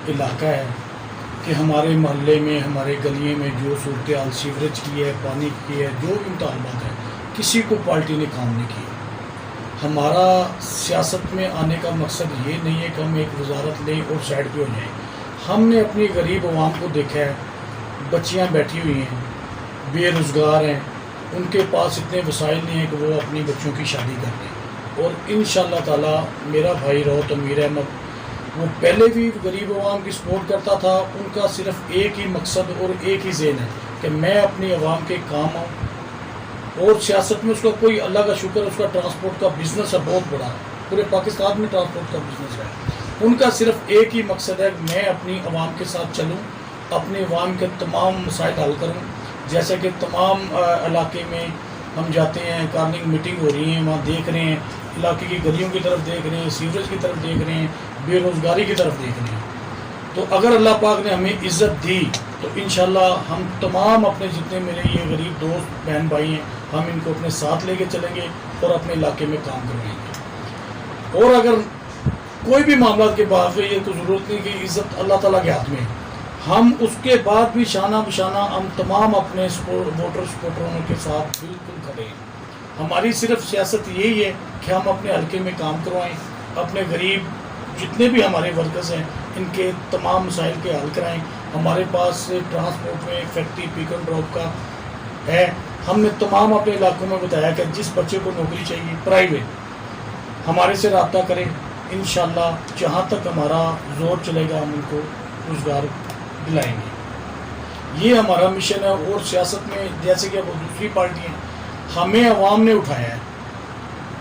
علاقہ ہے کہ ہمارے محلے میں ہمارے گلیے میں جو صورتحال سیوریج کی ہے، پانی کی ہے، جو بھی مطالبات ہیں، کسی کو پارٹی نے کام نہیں کیا۔ ہمارا سیاست میں آنے کا مقصد یہ نہیں ہے کہ ہم ایک وزارت لیں اور سائڈ پہ ہو جائیں۔ ہم نے اپنی غریب عوام کو دیکھا ہے، بچیاں بیٹھی ہوئی ہیں، بے روزگار ہیں، ان کے پاس اتنے وسائل نہیں ہیں کہ وہ اپنی بچوں کی شادی کر لیں۔ اور انشاءاللہ تعالی میرا بھائی راؤت امیر احمد وہ پہلے بھی غریب عوام کی سپورٹ کرتا تھا، ان کا صرف ایک ہی مقصد اور ایک ہی ذہن ہے کہ میں اپنی عوام کے کام آؤں۔ اور سیاست میں اس کا کوئی اللہ کا شکر، اس کا ٹرانسپورٹ کا بزنس ہے بہت بڑا، پورے پاکستان میں ٹرانسپورٹ کا بزنس ہے۔ ان کا صرف ایک ہی مقصد ہے کہ میں اپنی عوام کے ساتھ چلوں، اپنے عوام کے تمام مسائل حل کروں۔ جیسے کہ تمام علاقے میں ہم جاتے ہیں، کارننگ میٹنگ ہو رہی ہیں، وہاں دیکھ رہے ہیں، علاقے کی گلیوں کی طرف دیکھ رہے ہیں، سیوریج کی طرف دیکھ رہے ہیں، بے روزگاری کی طرف دیکھ رہے ہیں۔ تو اگر اللہ پاک نے ہمیں عزت دی تو انشاءاللہ ہم تمام اپنے جتنے میرے یہ غریب دوست بہن بھائی ہیں، ہم ان کو اپنے ساتھ لے کے چلیں گے اور اپنے علاقے میں کام کروائیں گے۔ اور اگر کوئی بھی معاملات کے بعد یہ تو ضرورت نہیں کہ عزت اللہ تعالیٰ کے ہاتھ میں ہے، ہم اس کے بعد بھی شانہ بشانہ ہم تمام اپنے ووٹر سپورٹروں کے ساتھ بالکل کھڑے ہیں۔ ہماری صرف سیاست یہی ہے کہ ہم اپنے حلقے میں کام کروائیں، اپنے غریب جتنے بھی ہمارے ورکرز ہیں ان کے تمام مسائل کے حل کرائیں۔ ہمارے پاس ٹرانسپورٹ میں فیکٹری پک اینڈ ڈراپ کا ہے، ہم نے تمام اپنے علاقوں میں بتایا کہ جس بچے کو نوکری چاہیے پرائیویٹ ہمارے سے رابطہ کریں، انشاءاللہ جہاں تک ہمارا زور چلے گا ہم ان کو روزگار دلائیں گے۔ یہ ہمارا مشن ہے۔ اور سیاست میں جیسے کہ وہ دوسری پارٹی ہیں، ہمیں عوام نے اٹھایا ہے،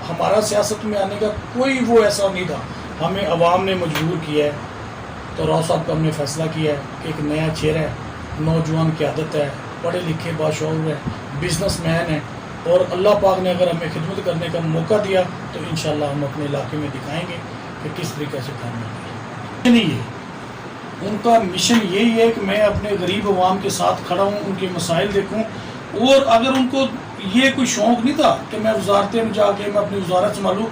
ہمارا سیاست میں آنے کا کوئی وہ ایسا نہیں تھا، ہمیں عوام نے مجبور کیا ہے۔ تو راؤ صاحب کا ہم نے فیصلہ کیا ہے کہ ایک نیا چہرہ ہے، نوجوان قیادت ہے، پڑھے لکھے باشعور ہے، بزنس مین ہے، اور اللہ پاک نے اگر ہمیں خدمت کرنے کا موقع دیا تو انشاءاللہ ہم اپنے علاقے میں دکھائیں گے کہ کس طریقے سے کام ہوتا ہے۔ نہیں ہے ان کا مشن یہی ہے کہ میں اپنے غریب عوام کے ساتھ کھڑا ہوں، ان کے مسائل دیکھوں۔ اور اگر ان کو یہ کوئی شوق نہیں تھا کہ میں وزارتیں میں جا کے میں اپنی وزارت سنبھالوں،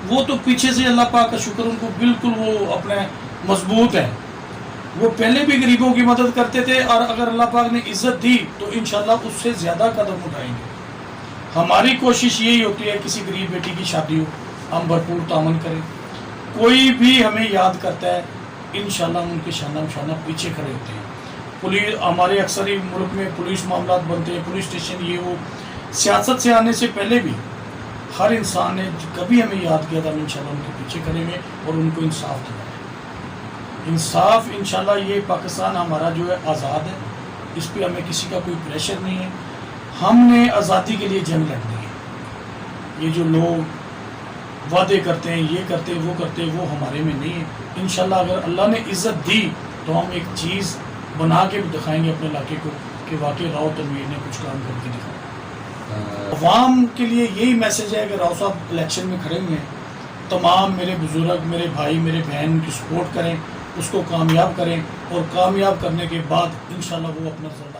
وہ تو پیچھے سے اللہ پاک کا شکر ان کو بالکل وہ اپنے مضبوط ہے، وہ پہلے بھی غریبوں کی مدد کرتے تھے، اور اگر اللہ پاک نے عزت دی تو انشاءاللہ اس سے زیادہ قدم اٹھائیں گے۔ ہماری کوشش یہی ہوتی ہے کسی غریب بیٹی کی شادی ہو ہم بھرپور تعاون کریں، کوئی بھی ہمیں یاد کرتا ہے انشاءاللہ ہم ان کے شانہ بشانہ پیچھے کھڑے ہوتے ہیں۔ پولیس ہمارے اکثر ہی ملک میں پولیس معاملات بنتے ہیں، پولیس اسٹیشن یہ وہ، سیاست سے آنے سے پہلے بھی ہر انسان نے کبھی ہمیں یاد کیا تھا، ہم انشاءاللہ ان کے پیچھے کھڑے ہوئے اور ان کو انصاف دلائیں۔ انصاف انشاءاللہ یہ پاکستان ہمارا جو ہے آزاد ہے، اس پہ ہمیں کسی کا کوئی پریشر نہیں ہے، ہم نے آزادی کے لیے جنگ لڑنی ہے۔ یہ جو لوگ وعدے کرتے ہیں، یہ کرتے وہ کرتے، وہ ہمارے میں نہیں ہے۔ انشاءاللہ اگر اللہ نے عزت دی تو ہم ایک چیز بنا کے بھی دکھائیں گے اپنے علاقے کو کہ واقعی راؤ تنویر نے کچھ کام کر کے دکھایا۔ عوام کے لیے یہی میسج ہے کہ راؤ صاحب الیکشن میں کھڑے ہوئے ہیں، تمام میرے بزرگ، میرے بھائی، میرے بہن کی سپورٹ کریں، اس کو کامیاب کریں، اور کامیاب کرنے کے بعد انشاءاللہ وہ اپنا رزلٹ